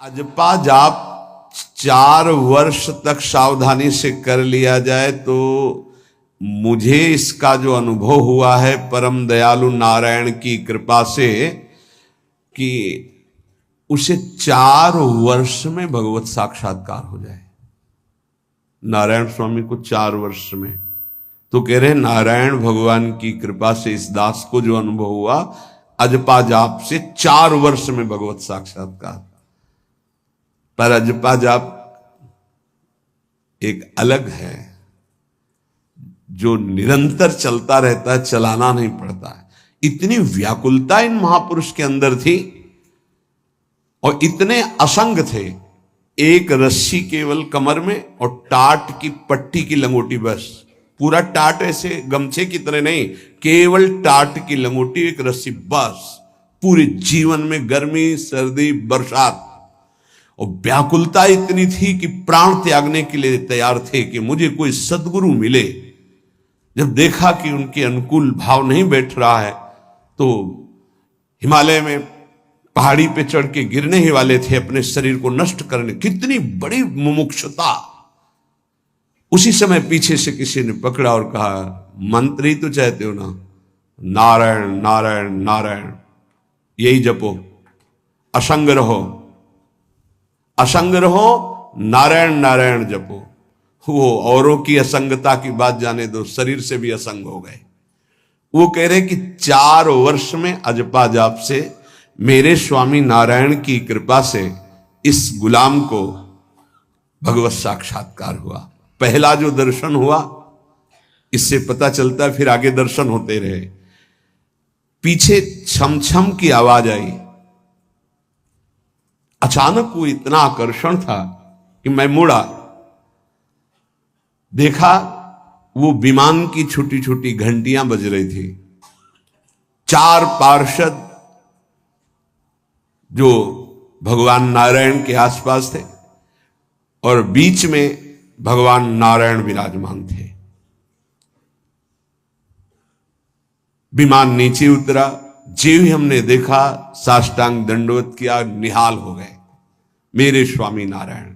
अजपा जाप 4 वर्ष तक सावधानी से कर लिया जाए तो मुझे इसका जो अनुभव हुआ है परम दयालु नारायण की कृपा से कि उसे 4 वर्ष में भगवत साक्षात्कार हो जाए। नारायण स्वामी को 4 वर्ष में, तो कह रहे नारायण भगवान की कृपा से इस दास को जो अनुभव हुआ अजपा जाप से 4 वर्ष में भगवत साक्षात्कार। पर अजपा जाप एक अलग है जो निरंतर चलता रहता है, चलाना नहीं पड़ता है। इतनी व्याकुलता इन महापुरुष के अंदर थी और इतने असंग थे। एक रस्सी केवल कमर में और टाट की पट्टी की लंगोटी, बस पूरा टाट ऐसे गमछे की तरह नहीं, केवल टाट की लंगोटी, एक रस्सी बस। पूरे जीवन में गर्मी सर्दी बरसात, और व्याकुलता इतनी थी कि प्राण त्यागने के लिए तैयार थे कि मुझे कोई सद्गुरु मिले। जब देखा कि उनके अनुकूल भाव नहीं बैठ रहा है तो हिमालय में पहाड़ी पे चढ़ के गिरने ही वाले थे अपने शरीर को नष्ट करने। कितनी बड़ी मुमुक्षुता। उसी समय पीछे से किसी ने पकड़ा और कहा, मंत्र ही तो चाहते हो ना, नारायण नारायण नारायण यही जपो, असंग रहो, असंग रहो, नारायण नारायण जपो। वो औरों की असंगता की बात जाने दो, शरीर से भी असंग हो गए। वो कह रहे कि 4 वर्ष में अजपा जाप से मेरे स्वामी नारायण की कृपा से इस गुलाम को भगवत साक्षात्कार हुआ। पहला जो दर्शन हुआ, इससे पता चलता है फिर आगे दर्शन होते रहे। पीछे छम छम की आवाज आई। अचानक वो इतना आकर्षण था कि मैं मुड़ा, देखा वो विमान की छोटी छोटी घंटियां बज रही थी। 4 पार्षद जो भगवान नारायण के आसपास थे और बीच में भगवान नारायण विराजमान थे। विमान नीचे उतरा, जो ही हमने देखा साष्टांग दंडवत किया, निहाल हो गए। मेरे स्वामी नारायण,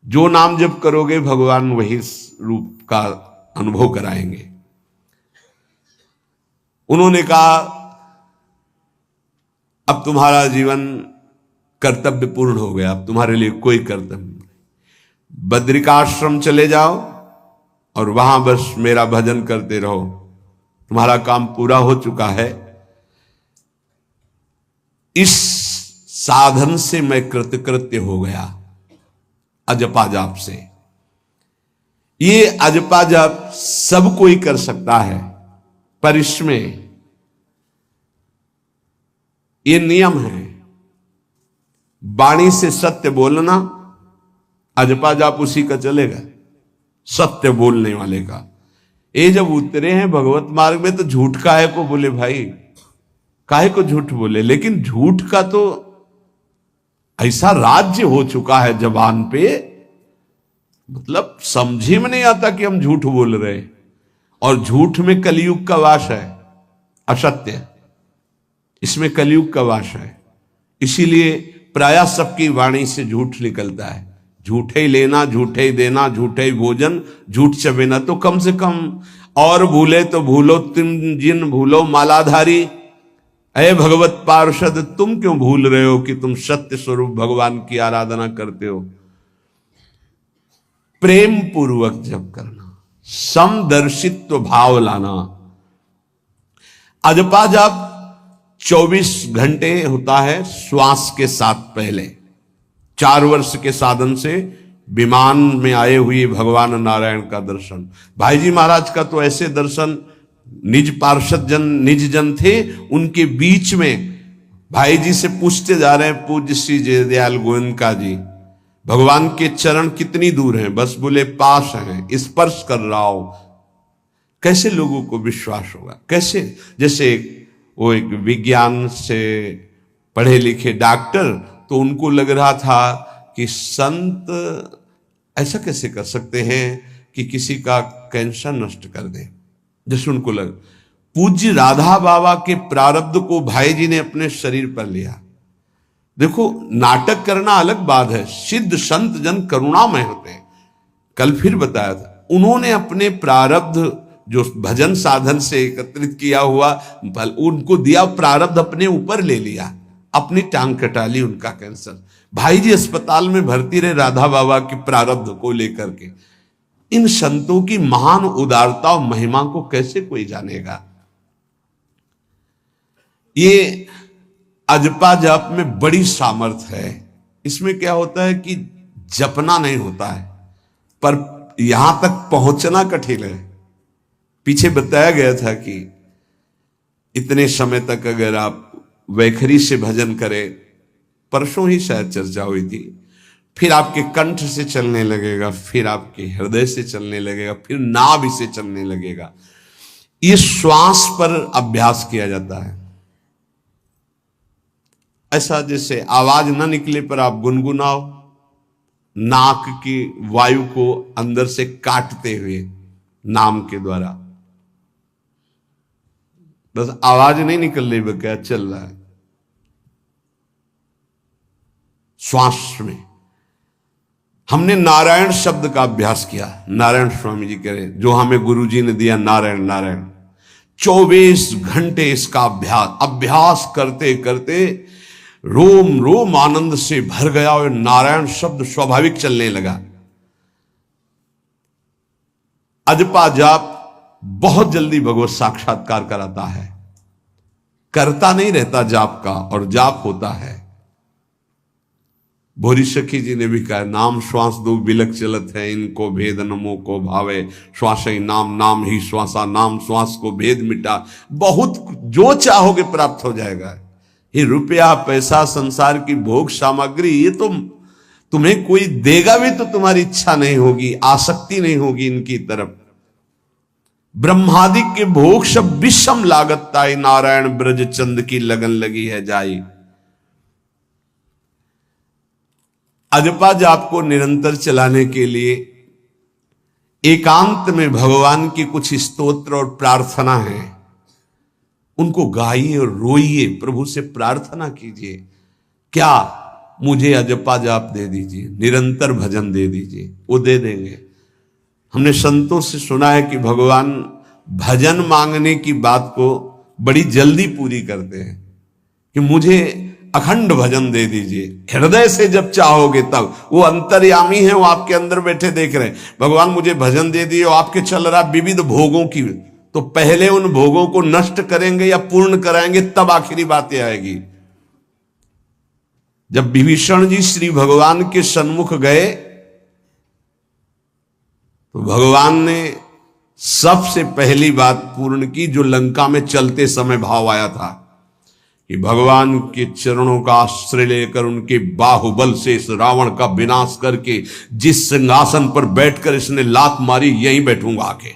जो नाम जप करोगे भगवान वही रूप का अनुभव कराएंगे। उन्होंने कहा, अब तुम्हारा जीवन कर्तव्य पूर्ण हो गया, अब तुम्हारे लिए कोई कर्तव्य नहीं। बद्रिकाश्रम चले जाओ और वहां बस मेरा भजन करते रहो, तुम्हारा काम पूरा हो चुका है। इस साधन से मैं कृतकृत्य हो गया, अजपा जाप से। ये अजपा जाप सब कोई कर सकता है, पर इसमें ये नियम है, वाणी से सत्य बोलना। अजपा जाप उसी का चलेगा, सत्य बोलने वाले का। ये जब उतरे हैं भगवत मार्ग में तो झूठ काहे को बोले भाई, काहे को झूठ बोले। लेकिन झूठ का तो ऐसा राज्य हो चुका है जबान पे, मतलब समझे में नहीं आता कि हम झूठ बोल रहे। और झूठ में कलयुग का वास है, असत्य, इसमें कलयुग का वास है। इसीलिए प्रायः सबकी वाणी से झूठ निकलता है। झूठे ही लेना, झूठे ही देना, झूठे ही भोजन, झूठ चबेना। तो कम से कम और भूले तो भूलो तुम जिन भूलो मालाधारी। अरे भगवत पार्षद, तुम क्यों भूल रहे हो कि तुम सत्य स्वरूप भगवान की आराधना करते हो। प्रेम पूर्वक जप करना, समदर्शित्व भाव लाना। अजपा जाप 24 घंटे होता है श्वास के साथ पहले। 4 वर्ष के साधन से विमान में आए हुए भगवान नारायण का दर्शन। भाई जी महाराज का तो ऐसे दर्शन, निज पार्षद जन निज जन थे, उनके बीच में भाई जी से पूछते जा रहे हैं, पूज्य श्री जयदयाल गोयनका जी, भगवान के चरण कितनी दूर हैं? बस बोले पास हैं, स्पर्श कर रहा हो। कैसे लोगों को विश्वास होगा? कैसे? जैसे वो एक विज्ञान से पढ़े लिखे डॉक्टर, तो उनको लग रहा था कि संत ऐसा कैसे कर सकते हैं कि किसी का कैंसर नष्ट कर दे। जैसे उनको लग, पूज्य राधा बाबा के प्रारब्ध को भाई जी ने अपने शरीर पर लिया। देखो, नाटक करना अलग बात है, सिद्ध संत जन करुणामय होते हैं। कल फिर बताया था, उन्होंने अपने प्रारब्ध जो भजन साधन से एकत्रित किया हुआ उनको दिया, प्रारब्ध अपने ऊपर ले लिया, अपनी टांग कटा ली। उनका कैंसर, भाई जी अस्पताल में भर्ती रहे राधा बाबा के प्रारब्ध को लेकर के। इन संतों की महान उदारता और महिमा को कैसे कोई जानेगा। ये अजपा जाप में बड़ी सामर्थ्य है। इसमें क्या होता है कि जपना नहीं होता है, पर यहां तक पहुंचना कठिन है। पीछे बताया गया था कि इतने समय तक अगर आप वैखरी से भजन करें, परसों ही शायद चर्चा हुई थी, फिर आपके कंठ से चलने लगेगा, फिर आपके हृदय से चलने लगेगा, फिर नाभि से चलने लगेगा। ये श्वास पर अभ्यास किया जाता है। ऐसा जैसे आवाज ना निकले पर आप गुनगुनाओ, नाक की वायु को अंदर से काटते हुए नाम के द्वारा, बस आवाज नहीं निकल रही, वो क्या चल रहा है श्वास में। हमने नारायण शब्द का अभ्यास किया। नारायण स्वामी जी कह रहे, जो हमें गुरु जी ने दिया, नारायण नारायण। 24 घंटे इसका अभ्यास करते करते रोम रोम आनंद से भर गया और नारायण शब्द स्वाभाविक चलने लगा। अजपा जाप बहुत जल्दी भगवत साक्षात्कार कराता है। करता नहीं रहता जाप का, और जाप होता है। भोरी सखी जी ने भी कहा, नाम श्वास दो बिलक चलत है, इनको भेद नमो को भावे, श्वास ही नाम नाम ही श्वासा, नाम श्वास को भेद मिटा। बहुत जो चाहोगे प्राप्त हो जाएगा। ये रुपया पैसा संसार की भोग सामग्री, ये तो तुम्हें कोई देगा भी तो तुम्हारी इच्छा नहीं होगी, आसक्ति नहीं होगी इनकी तरफ। ब्रह्मादि के भोग सब विषम लागत ताई, नारायण ब्रज चंद की लगन लगी है जाई। अजपा जाप को निरंतर चलाने के लिए एकांत में भगवान की कुछ स्तोत्र और प्रार्थना है, उनको गाइए और रोइए, प्रभु से प्रार्थना कीजिए। क्या मुझे अजपा जाप दे दीजिए, निरंतर भजन दे दीजिए, वो दे देंगे। हमने संतों से सुना है कि भगवान भजन मांगने की बात को बड़ी जल्दी पूरी करते हैं, कि मुझे अखंड भजन दे दीजिए, हृदय से जब चाहोगे तब। वो अंतर्यामी है, वो आपके अंदर बैठे देख रहे हैं। भगवान मुझे भजन दे दिए, और आपके चल रहा विविध भोगों की, तो पहले उन भोगों को नष्ट करेंगे या पूर्ण कराएंगे, तब आखिरी बातें आएगी। जब विभीषण जी श्री भगवान के सन्मुख गए, तो भगवान ने सबसे पहली बात पूर्ण की, जो लंका में चलते समय भाव आया था, कि भगवान के चरणों का आश्रय लेकर उनके बाहुबल से इस रावण का विनाश करके जिस सिंहासन पर बैठकर इसने लात मारी, यहीं बैठूंगा आके।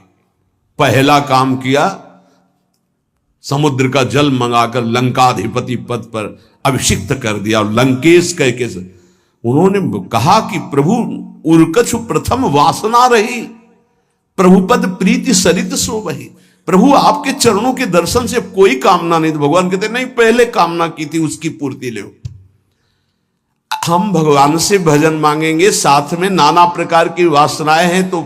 पहला काम किया, समुद्र का जल मंगाकर लंकाधिपति पद पर अभिषिक्त कर दिया। और लंकेश कह के उन्होंने कहा कि प्रभु उर्कछु प्रथम वासना रही, प्रभुपद प्रीति सरित सो वही। प्रभु आपके चरणों के दर्शन से कोई कामना नहीं। तो भगवान कहते नहीं, पहले कामना की थी उसकी पूर्ति ले। हम भगवान से भजन मांगेंगे, साथ में नाना प्रकार की वासनाएं हैं, तो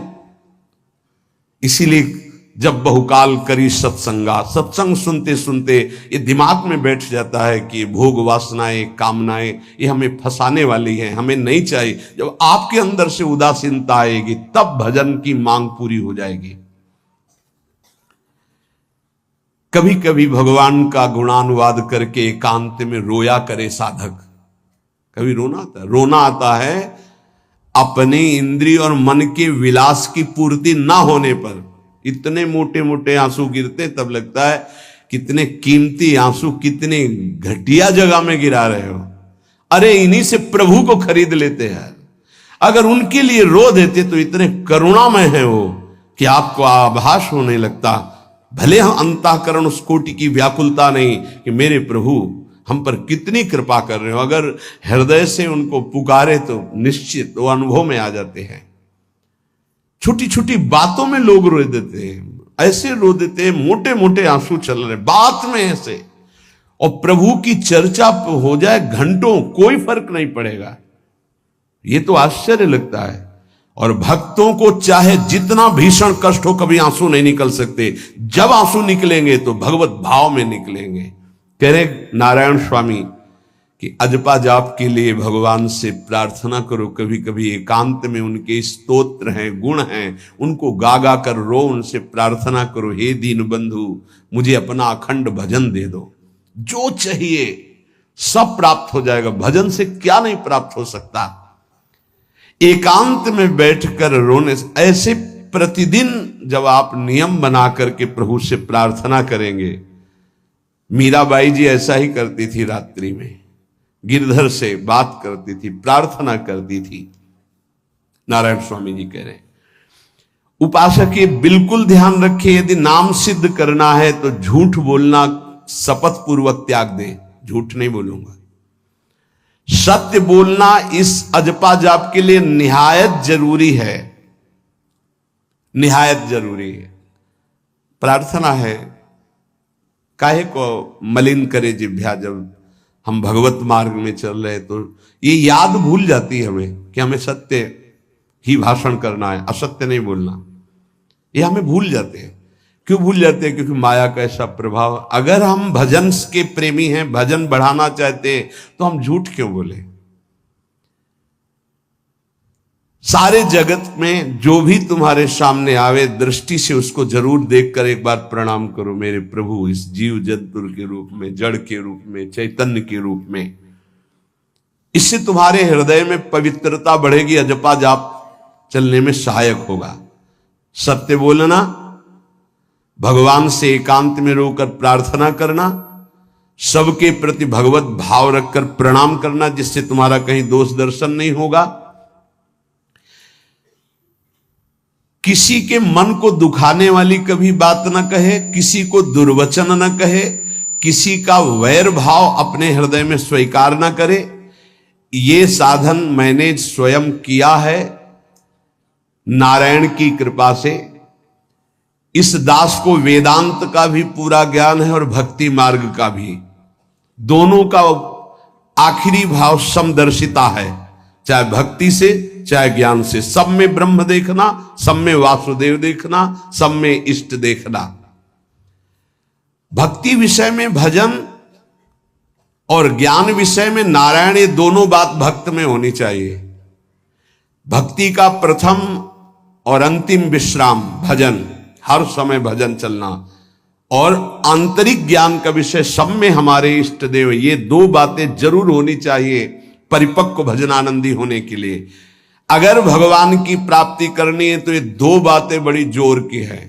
इसीलिए जब बहुकाल करी सत्संगा, सत्संग सुनते सुनते ये दिमाग में बैठ जाता है कि भोग वासनाएं कामनाएं ये हमें फंसाने वाली हैं, हमें नहीं चाहिए। जब आपके अंदर से उदासीनता आएगी, तब भजन की मांग पूरी हो जाएगी। कभी कभी भगवान का गुणानुवाद करके एकांत में रोया करे साधक। कभी रोना आता है अपने इंद्रिय और मन के विलास की पूर्ति ना होने पर। इतने मोटे मोटे आंसू गिरते, तब लगता है कितने कीमती आंसू कितने घटिया जगह में गिरा रहे हो। अरे इन्हीं से प्रभु को खरीद लेते हैं। अगर उनके लिए रो देते तो इतने करुणामय है वो कि आपको आभास होने लगता। भले हम अंतःकरण उस कोटि की व्याकुलता नहीं कि मेरे प्रभु हम पर कितनी कृपा कर रहे हो, अगर हृदय से उनको पुकारे तो निश्चित वो अनुभव में आ जाते हैं। छोटी छोटी बातों में लोग रो देते हैं, ऐसे रो देते हैं, मोटे मोटे आंसू चल रहे बात में ऐसे, और प्रभु की चर्चा हो जाए घंटों, कोई फर्क नहीं पड़ेगा। ये तो आश्चर्य लगता है। और भक्तों को चाहे जितना भीषण कष्ट हो, कभी आंसू नहीं निकल सकते। जब आंसू निकलेंगे तो भगवत भाव में निकलेंगे। कह रहे नारायण स्वामी कि अजपा जाप के लिए भगवान से प्रार्थना करो, कभी कभी एकांत में उनके स्तोत्र हैं, गुण हैं, उनको गा गा कर रो, उनसे प्रार्थना करो, हे दीन बंधु मुझे अपना अखंड भजन दे दो, जो चाहिए सब प्राप्त हो जाएगा। भजन से क्या नहीं प्राप्त हो सकता। एकांत में बैठकर रोने से, ऐसे प्रतिदिन जब आप नियम बना करके प्रभु से प्रार्थना करेंगे। मीराबाई जी ऐसा ही करती थी, रात्रि में गिरधर से बात करती थी, प्रार्थना करती थी। नारायण स्वामी जी कह रहे हैं उपासक ये बिल्कुल ध्यान रखे, यदि नाम सिद्ध करना है तो झूठ बोलना शपथ पूर्वक त्याग दे। झूठ नहीं बोलूंगा, सत्य बोलना इस अजपा जाप के लिए निहायत जरूरी है, निहायत जरूरी है। प्रार्थना है, काहे को मलिन करे जिह्वा। जब हम भगवत मार्ग में चल रहे तो ये याद भूल जाती है हमें कि हमें सत्य ही भाषण करना है, असत्य नहीं बोलना। ये हमें भूल जाते हैं। क्यों भूल जाते हैं? क्योंकि माया का ऐसा प्रभाव। अगर हम भजन के प्रेमी हैं, भजन बढ़ाना चाहते हैं, तो हम झूठ क्यों बोले? सारे जगत में जो भी तुम्हारे सामने आवे, दृष्टि से उसको जरूर देखकर एक बार प्रणाम करो, मेरे प्रभु इस जीव जंतु के रूप में, जड़ के रूप में, चैतन्य के रूप में। इससे तुम्हारे हृदय में पवित्रता बढ़ेगी, अजपा जाप चलने में सहायक होगा। सत्य बोलना, भगवान से एकांत में रोकर प्रार्थना करना, सबके प्रति भगवत भाव रखकर प्रणाम करना, जिससे तुम्हारा कहीं दोष दर्शन नहीं होगा। किसी के मन को दुखाने वाली कभी बात न कहे, किसी को दुर्वचन न कहे, किसी का वैर भाव अपने हृदय में स्वीकार न करे। ये साधन मैंने स्वयं किया है नारायण की कृपा से। इस दास को वेदांत का भी पूरा ज्ञान है और भक्ति मार्ग का भी, दोनों का आखिरी भाव समदर्शिता है, चाहे भक्ति से चाहे ज्ञान से। सब में ब्रह्म देखना, सब में वासुदेव देखना, सब में इष्ट देखना। भक्ति विषय में भजन और ज्ञान विषय में नारायण, ये दोनों बात भक्त में होनी चाहिए। भक्ति का प्रथम और अंतिम विश्राम भजन, हर समय भजन चलना, और आंतरिक ज्ञान का विषय सब में हमारे इष्ट देव। ये दो बातें जरूर होनी चाहिए परिपक्व भजनानंदी होने के लिए। अगर भगवान की प्राप्ति करनी है तो ये दो बातें बड़ी जोर की है,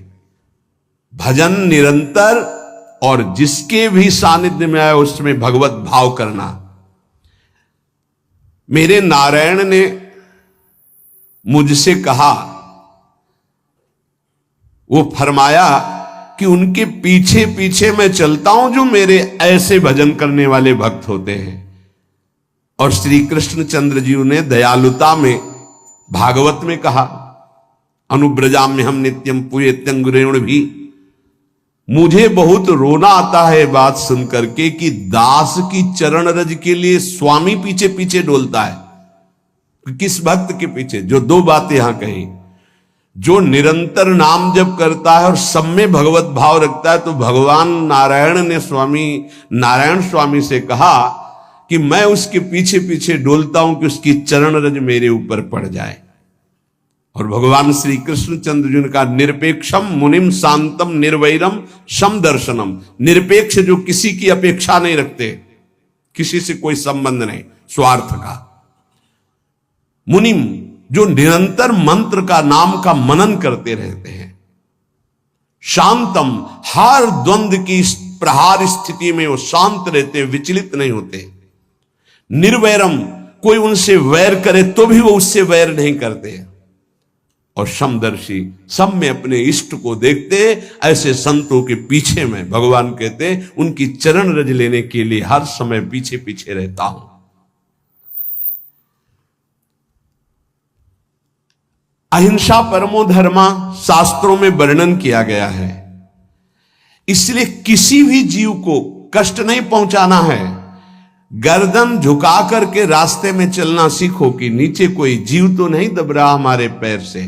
भजन निरंतर और जिसके भी सानिध्य में आए उसमें भगवत भाव करना। मेरे नारायण ने मुझसे कहा, वो फरमाया कि उनके पीछे पीछे मैं चलता हूं जो मेरे ऐसे भजन करने वाले भक्त होते हैं। और श्री कृष्ण चंद्र जी ने दयालुता में भागवत में कहा, अनुब्रजाम में हम नित्यम पुयत्यंगुरेण भी। मुझे बहुत रोना आता है बात सुन करके कि दास की चरण रज के लिए स्वामी पीछे पीछे डोलता है। किस भक्त के पीछे? जो दो बातें यहां कही, जो निरंतर नाम जप करता है और सब में भगवत भाव रखता है, तो भगवान नारायण ने नारायण स्वामी से कहा कि मैं उसके पीछे पीछे डोलता हूं कि उसकी चरण रज मेरे ऊपर पड़ जाए। और भगवान श्री कृष्ण चंद्र जी ने कहा, निरपेक्षम मुनिम शांतम निर्वैरम समदर्शनम। निरपेक्ष जो किसी की अपेक्षा नहीं रखते, किसी से कोई संबंध नहीं, स्वार्थ का। मुनिम जो निरंतर मंत्र का, नाम का मनन करते रहते हैं। शांतम, हर द्वंद्व की प्रहार स्थिति में वो शांत रहते, विचलित नहीं होते। निर्वैरम, कोई उनसे वैर करे तो भी वो उससे वैर नहीं करते। और समदर्शी, सब में अपने इष्ट को देखते। ऐसे संतों के पीछे में भगवान कहते उनकी चरण रज लेने के लिए हर समय पीछे पीछे रहता हूं। अहिंसा परमो धर्मा शास्त्रों में वर्णन किया गया है। इसलिए किसी भी जीव को कष्ट नहीं पहुंचाना है। गर्दन झुका करके रास्ते में चलना सीखो कि नीचे कोई जीव तो नहीं दब रहा हमारे पैर से।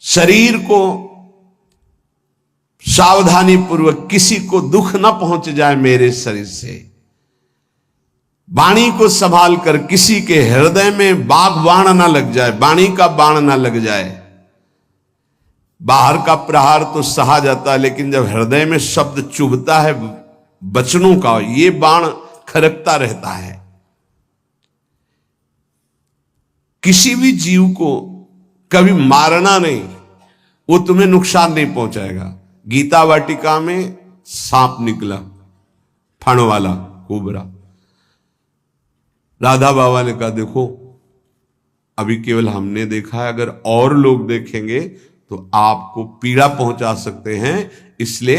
शरीर को सावधानी पूर्वक, किसी को दुख ना पहुंच जाए मेरे शरीर से। वाणी को संभाल कर, किसी के हृदय में बाण ना लग जाए, वाणी का बाण ना लग जाए। बाहर का प्रहार तो सहा जाता है, लेकिन जब हृदय में शब्द चुभता है वचनों का, ये बाण खरकता रहता है। किसी भी जीव को कभी मारना नहीं, वो तुम्हें नुकसान नहीं पहुंचाएगा। गीता वाटिका में सांप निकला, फण वाला कोबरा। राधा बाबा ने कहा देखो अभी केवल हमने देखा है, अगर और लोग देखेंगे तो आपको पीड़ा पहुंचा सकते हैं, इसलिए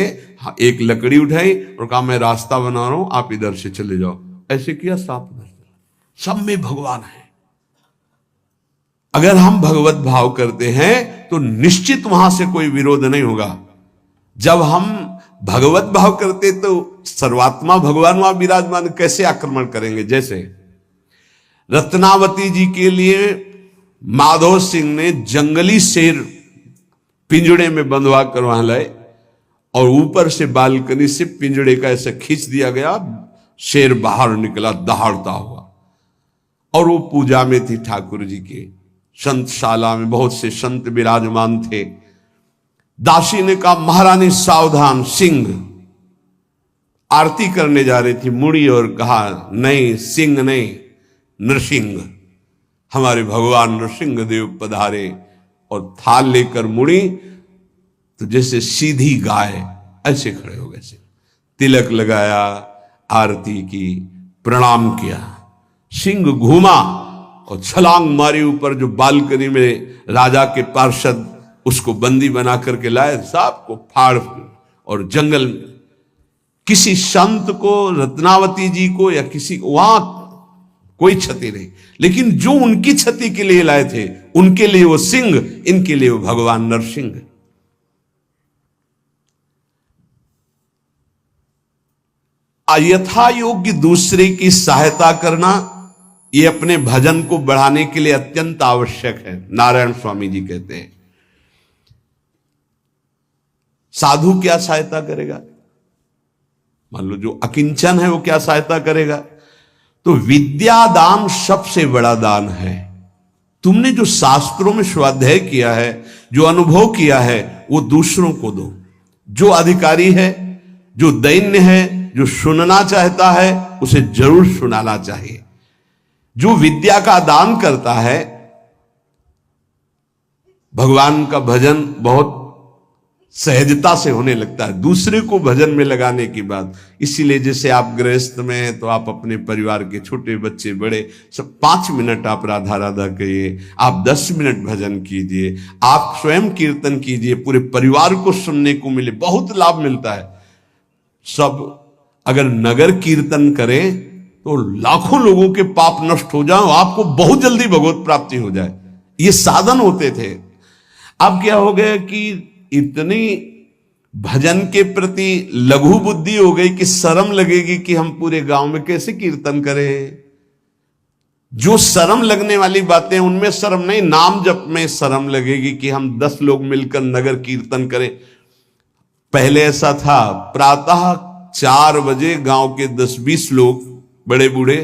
एक लकड़ी उठाई और कहा मैं रास्ता बना रहा हूं, आप इधर से चले जाओ। ऐसे किया, सांप उधर चला। सब में भगवान है। अगर हम भगवत भाव करते हैं तो निश्चित वहां से कोई विरोध नहीं होगा। जब हम भगवत भाव करते तो सर्वात्मा भगवान वहां विराजमान, कैसे आक्रमण करेंगे। जैसे रत्नावती जी के लिए माधव सिंह ने जंगली शेर पिंजड़े में बंधवा कर वहां लाए, और ऊपर से बालकनी से पिंजड़े का ऐसे खींच दिया गया, शेर बाहर निकला दहाड़ता हुआ। और वो पूजा में थी ठाकुर जी के। संतशाला में बहुत से संत विराजमान थे। दासी ने कहा महारानी सावधान, सिंह। आरती करने जा रही थी मुड़ी, और कहा नहीं, सिंह नहीं, नृसिंह। हमारे भगवान नृसिंह देव पधारे। और थाल लेकर मुड़ी तो जैसे सीधी गाय ऐसे खड़े हो गए। तिलक लगाया, आरती की, प्रणाम किया। सिंह घूमा और छलांग मारी ऊपर, जो बालकनी में राजा के पार्षद उसको बंदी बना करके लाए, सांप को फाड़ और जंगल में। किसी संत को, रत्नावती जी को या किसी को वहां कोई क्षति नहीं, लेकिन जो उनकी क्षति के लिए लाए थे उनके लिए वो सिंह, इनके लिए वो भगवान नरसिंह। यथा योग्य दूसरे की सहायता करना, ये अपने भजन को बढ़ाने के लिए अत्यंत आवश्यक है। नारायण स्वामी जी कहते हैं साधु क्या सहायता करेगा। मान लो जो अकिंचन है वो क्या सहायता करेगा। तो विद्या दान सबसे बड़ा दान है। तुमने जो शास्त्रों में स्वाध्याय किया है, जो अनुभव किया है, वो दूसरों को दो। जो अधिकारी है, जो दैन्य है, जो सुनना चाहता है, उसे जरूर सुनाना चाहिए। जो विद्या का दान करता है, भगवान का भजन बहुत सहजता से होने लगता है। दूसरे को भजन में लगाने की बात, इसीलिए जैसे आप गृहस्थ में हैं तो आप अपने परिवार के छोटे बच्चे बड़े सब 5 मिनट आप राधा राधा कहिए, आप 10 मिनट भजन कीजिए, आप स्वयं कीर्तन कीजिए, पूरे परिवार को सुनने को मिले, बहुत लाभ मिलता है। सब अगर नगर कीर्तन करें तो लाखों लोगों के पाप नष्ट हो जाए, आपको बहुत जल्दी भगवत प्राप्ति हो जाए। ये साधन होते थे। अब क्या हो गया कि इतनी भजन के प्रति लघु बुद्धि हो गई कि शर्म लगेगी कि हम पूरे गांव में कैसे कीर्तन करें। जो शर्म लगने वाली बातें, उनमें शर्म नहीं, नाम जप में शर्म लगेगी कि हम 10 लोग मिलकर नगर कीर्तन करें। पहले ऐसा था, प्रातः 4 बजे गांव के 10-20 लोग बड़े बूढ़े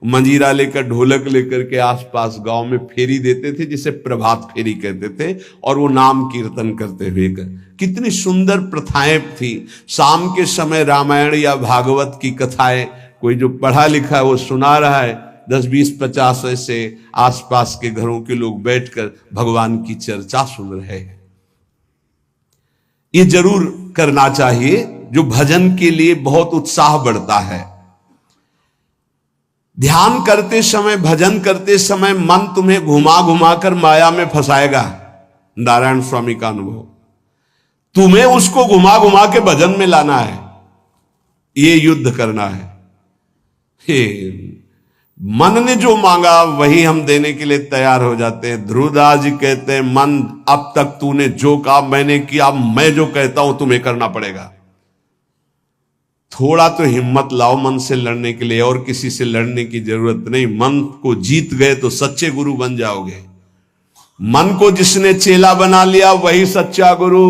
मंजीरा लेकर, ढोलक लेकर के आसपास गांव में फेरी देते थे, जिसे प्रभात फेरी कहते थे, और वो नाम कीर्तन करते हुए कितनी सुंदर प्रथाएं थी। शाम के समय रामायण या भागवत की कथाएं, कोई जो पढ़ा लिखा है वो सुना रहा है, 10, 20, 50 ऐसे आसपास के घरों के लोग बैठकर भगवान की चर्चा सुन रहे हैं। ये जरूर करना चाहिए, जो भजन के लिए बहुत उत्साह बढ़ता है। ध्यान करते समय, भजन करते समय मन तुम्हें घुमा घुमा कर माया में फंसाएगा। नारायण स्वामी का अनुभव, तुम्हें उसको घुमा घुमा के भजन में लाना है, ये युद्ध करना है। मन ने जो मांगा वही हम देने के लिए तैयार हो जाते हैं। ध्रुवदास जी कहते हैं, मन अब तक तूने जो कहा मैंने किया, मैं जो कहता हूं तुम्हें करना पड़ेगा। थोड़ा तो हिम्मत लाओ मन से लड़ने के लिए, और किसी से लड़ने की जरूरत नहीं। मन को जीत गए तो सच्चे गुरु बन जाओगे। मन को जिसने चेला बना लिया वही सच्चा गुरु।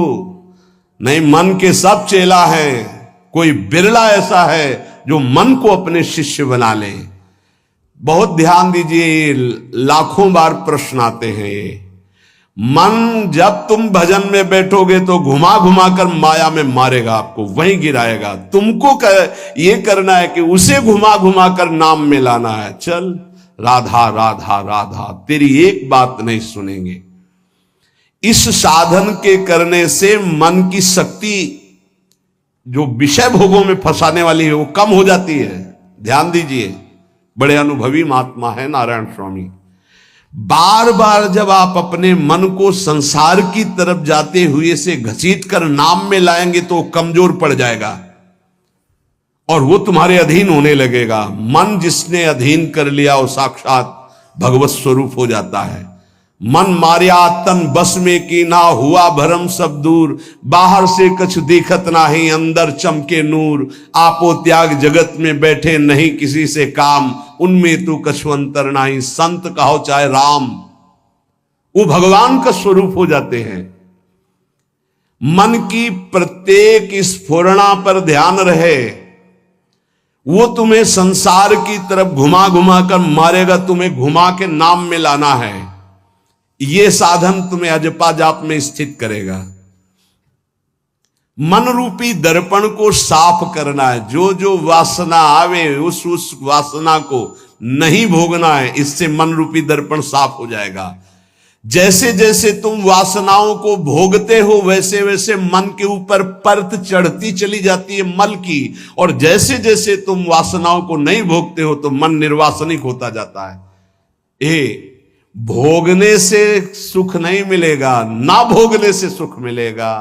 नहीं, मन के सब चेला हैं, कोई बिरला ऐसा है जो मन को अपने शिष्य बना ले। बहुत ध्यान दीजिए, लाखों बार प्रश्न आते हैं ये। मन जब तुम भजन में बैठोगे तो घुमा घुमा कर माया में मारेगा, आपको वहीं गिराएगा। तुमको ये करना है कि उसे घुमा घुमा कर नाम में लाना है। चल राधा राधा राधा, तेरी एक बात नहीं सुनेंगे। इस साधन के करने से मन की शक्ति जो विषय भोगों में फंसाने वाली है वो कम हो जाती है। ध्यान दीजिए, बड़े अनुभवी महात्मा है नारायण स्वामी। बार बार जब आप अपने मन को संसार की तरफ जाते हुए से घसीट कर नाम में लाएंगे तो वो कमजोर पड़ जाएगा और वो तुम्हारे अधीन होने लगेगा। मन जिसने अधीन कर लिया वो साक्षात भगवत स्वरूप हो जाता है। मन मारिया तन बस में की ना, हुआ भरम सब दूर। बाहर से कछ दिखत नाही, अंदर चमके नूर। आपो त्याग जगत में बैठे, नहीं किसी से काम। उनमें तू कछु अंतर नाही, संत कहो चाहे राम। वो भगवान का स्वरूप हो जाते हैं। मन की प्रत्येक स्फुरणा पर ध्यान रहे, वो तुम्हें संसार की तरफ घुमा घुमा कर मारेगा, तुम्हें घुमा के नाम में लाना है। ये साधन तुम्हें अजपा जाप में स्थित करेगा। मन रूपी दर्पण को साफ करना है। जो जो वासना आवे उस वासना को नहीं भोगना है। इससे मन रूपी दर्पण साफ हो जाएगा। जैसे जैसे तुम वासनाओं को भोगते हो वैसे वैसे मन के ऊपर परत चढ़ती चली जाती है मल की, और जैसे जैसे तुम वासनाओं को नहीं भोगते हो तो मन निर्वासनिक होता जाता है। भोगने से सुख नहीं मिलेगा, ना भोगने से सुख मिलेगा।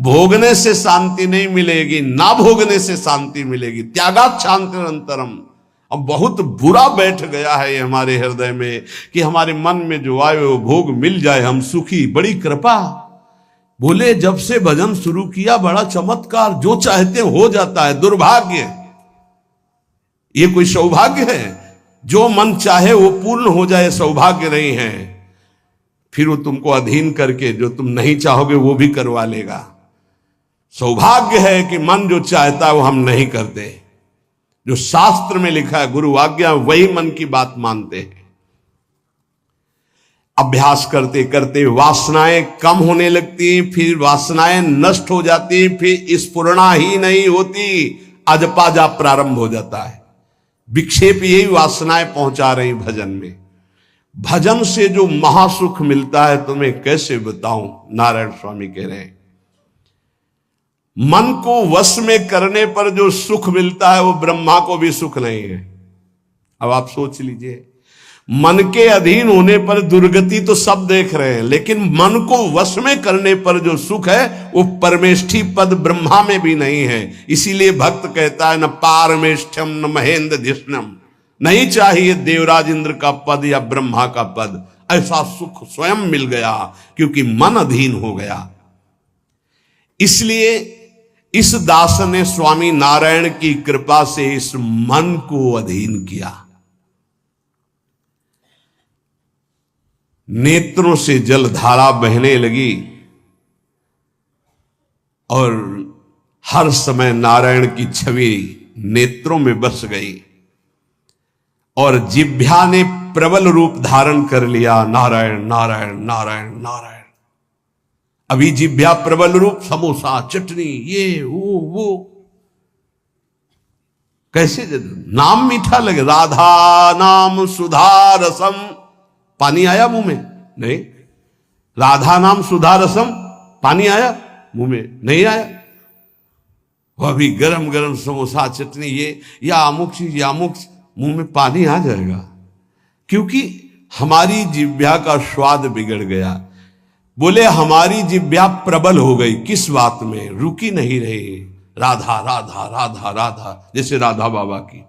भोगने से शांति नहीं मिलेगी, ना भोगने से शांति मिलेगी। त्यागात् शांतिरंतरम। अब बहुत बुरा बैठ गया है ये हमारे हृदय में कि हमारे मन में जो आए वो भोग मिल जाए, हम सुखी। बड़ी कृपा। बोले जब से भजन शुरू किया बड़ा चमत्कार, जो चाहते हो जाता है। दुर्भाग्य, ये कोई सौभाग्य है? जो मन चाहे वो पूर्ण हो जाए सौभाग्य नहीं है। फिर वो तुमको अधीन करके जो तुम नहीं चाहोगे वो भी करवा लेगा। सौभाग्य है कि मन जो चाहता है वो हम नहीं करते। जो शास्त्र में लिखा है गुरु आज्ञा, वही मन की बात मानते हैं। अभ्यास करते करते वासनाएं कम होने लगती, फिर वासनाएं नष्ट हो जाती, फिर स्फुरणा ही नहीं होती, अजपा जाप प्रारंभ हो जाता है। विक्षेप यही वासनाएं पहुंचा रही भजन में। भजन से जो महासुख मिलता है तुम्हें कैसे बताऊं। नारायण स्वामी कह रहे हैं मन को वश में करने पर जो सुख मिलता है वो ब्रह्मा को भी सुख नहीं है। अब आप सोच लीजिए, मन के अधीन होने पर दुर्गति तो सब देख रहे हैं, लेकिन मन को वश में करने पर जो सुख है वो परमेष्ठी पद ब्रह्मा में भी नहीं है। इसीलिए भक्त कहता है न पारमेष्ठ्यम न महेंद्र धिष्णम, नहीं चाहिए देवराज इंद्र का पद या ब्रह्मा का पद। ऐसा सुख स्वयं मिल गया क्योंकि मन अधीन हो गया। इसलिए इस दास ने स्वामी नारायण की कृपा से इस मन को अधीन किया। नेत्रों से जलधारा बहने लगी और हर समय नारायण की छवि नेत्रों में बस गई और जिह्वा ने प्रबल रूप धारण कर लिया। नारायण नारायण नारायण नारायण। अभी जिह्वा प्रबल रूप, समोसा चटनी ये वो कैसे नाम मीठा लगे। राधा नाम सुधा रसम, पानी आया मुंह में? नहीं। राधा नाम सुधा रसम, पानी आया मुंह में? नहीं आया। वह भी गरम गरम समोसा चटनी ये या अमुक चीज या अमुक, मुंह में पानी आ जाएगा क्योंकि हमारी जिह्वा का स्वाद बिगड़ गया। बोले हमारी जिह्वा प्रबल हो गई। किस बात में? रुकी नहीं रही। राधा राधा राधा राधा, जैसे राधा बाबा की।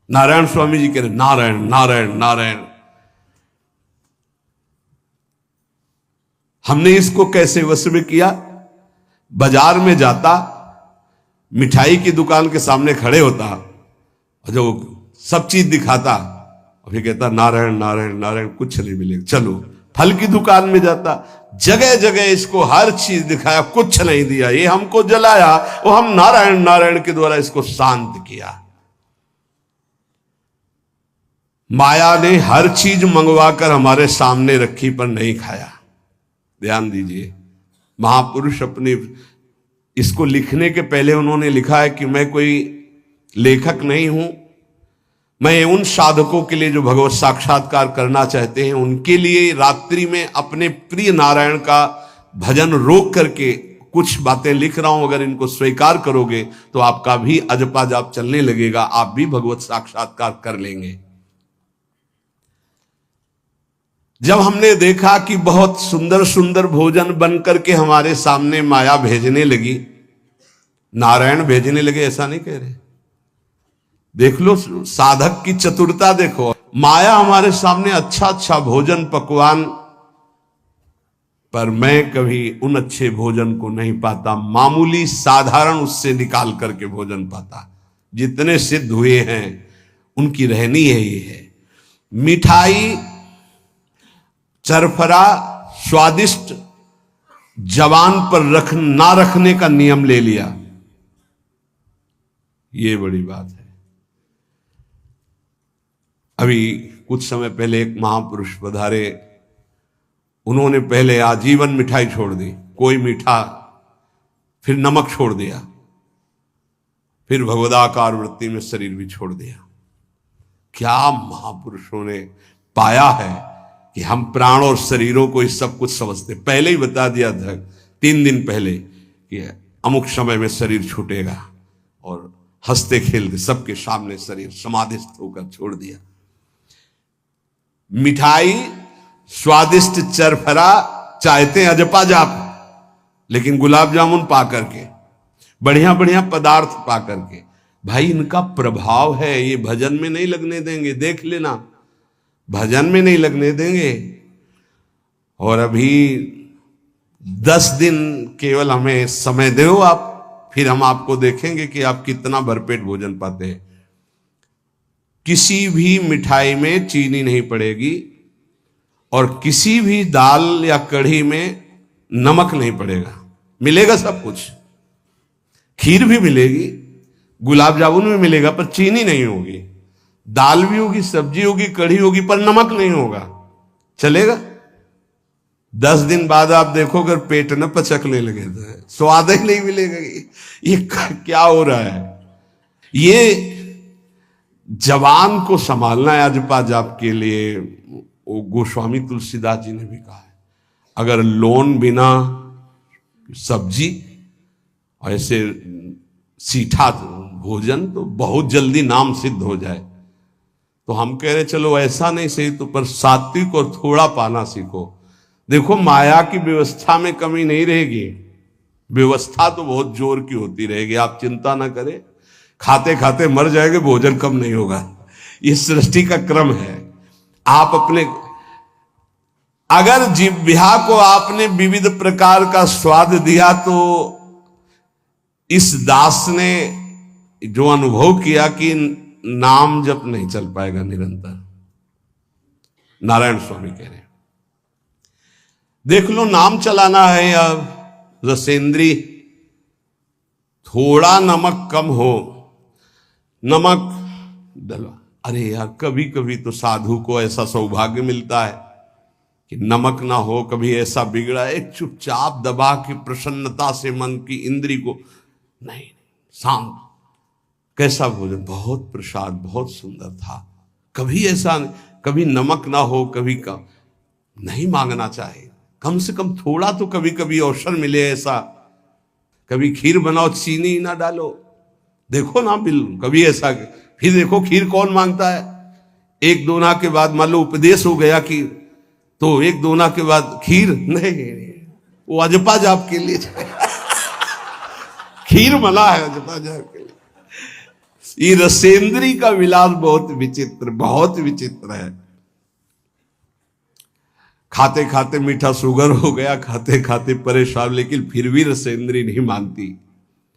नारायण स्वामी जी कह रहे नारायण नारायण नारायण। हमने इसको कैसे वश में किया? बाजार में जाता मिठाई की दुकान के सामने खड़े होता और जो सब चीज दिखाता और फिर कहता नारायण नारायण नारायण, कुछ नहीं मिलेगा। चलो फल की दुकान में जाता, जगह जगह इसको हर चीज दिखाया, कुछ नहीं दिया। ये हमको जलाया, वो हम नारायण नारायण के द्वारा इसको शांत किया। माया ने हर चीज मंगवाकर हमारे सामने रखी पर नहीं खाया। ध्यान दीजिए, महापुरुष अपने इसको लिखने के पहले उन्होंने लिखा है कि मैं कोई लेखक नहीं हूं, मैं उन साधकों के लिए जो भगवत साक्षात्कार करना चाहते हैं उनके लिए रात्रि में अपने प्रिय नारायण का भजन रोक करके कुछ बातें लिख रहा हूं। अगर इनको स्वीकार करोगे तो आपका भी अजपा जाप चलने लगेगा, आप भी भगवत साक्षात्कार कर लेंगे। जब हमने देखा कि बहुत सुंदर सुंदर भोजन बन करके हमारे सामने माया भेजने लगी, नारायण भेजने लगे, ऐसा नहीं कह रहे, देख लो साधक की चतुरता देखो। माया हमारे सामने अच्छा अच्छा भोजन पकवान, पर मैं कभी उन अच्छे भोजन को नहीं पाता, मामूली साधारण उससे निकाल करके भोजन पाता। जितने सिद्ध हुए हैं उनकी रहनी है ये है। मिठाई चरफरा स्वादिष्ट जवान पर ना रखने का नियम ले लिया, ये बड़ी बात है। अभी कुछ समय पहले एक महापुरुष पधारे, उन्होंने पहले आजीवन मिठाई छोड़ दी, कोई मीठा, फिर नमक छोड़ दिया, फिर भगवदाकार वृत्ति में शरीर भी छोड़ दिया। क्या महापुरुषों ने पाया है कि हम प्राण और शरीरों को इस सब कुछ समझते। पहले ही बता दिया था 3 दिन पहले कि अमुक समय में शरीर छूटेगा, और हंसते खेलते सबके सामने शरीर समाधिस्थ होकर छोड़ दिया। मिठाई स्वादिष्ट चरफरा चाहते हैं अजपा जाप, लेकिन गुलाब जामुन पा करके, बढ़िया बढ़िया पदार्थ पा करके, भाई इनका प्रभाव है, ये भजन में नहीं लगने देंगे, देख लेना, भजन में नहीं लगने देंगे। और अभी 10 दिन केवल हमें समय दो आप, फिर हम आपको देखेंगे कि आप कितना भरपेट भोजन पाते हैं। किसी भी मिठाई में चीनी नहीं पड़ेगी और किसी भी दाल या कढ़ी में नमक नहीं पड़ेगा, मिलेगा सब कुछ। खीर भी मिलेगी, गुलाब जामुन भी मिलेगा, पर चीनी नहीं होगी। दाल भी होगी, सब्जी होगी, कढ़ी होगी, पर नमक नहीं होगा, चलेगा। 10 दिन बाद आप देखो अगर पेट न पचकने लगे तो स्वाद ही नहीं मिलेगा। ये क्या हो रहा है? ये जवान को संभालना है अजपा जाप के लिए। वो गोस्वामी तुलसीदास जी ने भी कहा है, अगर लोन बिना सब्जी और ऐसे सीठा भोजन तो बहुत जल्दी नाम सिद्ध हो जाए। तो हम कह रहे चलो ऐसा नहीं सही तो पर सात्विक और थोड़ा पाना सीखो। देखो माया की व्यवस्था में कमी नहीं रहेगी, व्यवस्था तो बहुत जोर की होती रहेगी, आप चिंता ना करें। खाते खाते मर जाएंगे, भोजन कम नहीं होगा, ये सृष्टि का क्रम है। आप अपने अगर जिह्वा को आपने विविध प्रकार का स्वाद दिया तो इस दास ने जो अनुभव किया कि नाम जप नहीं चल पाएगा निरंतर। नारायण स्वामी कह रहे हैं देख लो नाम चलाना है या रसेंद्री, थोड़ा नमक कम हो, नमक डलवा। अरे यार कभी कभी तो साधु को ऐसा सौभाग्य मिलता है कि नमक ना हो, कभी ऐसा बिगड़ा है चुपचाप दबा के प्रसन्नता से मन की इंद्री को नहीं शांत, कैसा भोजन, बहुत प्रसाद, बहुत सुंदर था। कभी ऐसा कभी नमक ना हो, कभी का नहीं मांगना चाहिए, कम से कम थोड़ा तो कभी कभी अवसर मिले ऐसा। कभी खीर बनाओ चीनी ना डालो, देखो ना बिल कभी ऐसा। फिर देखो खीर कौन मांगता है, 1 दोना के बाद मान लो उपदेश हो गया कि तो 1 दोना के बाद खीर नहीं, वो अजपा जाप के लिए खीर मना है अजपा जाप के लिए। ये रसेंद्री का विलास बहुत विचित्र, बहुत विचित्र है। खाते खाते मीठा शुगर हो गया, खाते खाते परेशान, लेकिन फिर भी रसेंद्री नहीं मानती।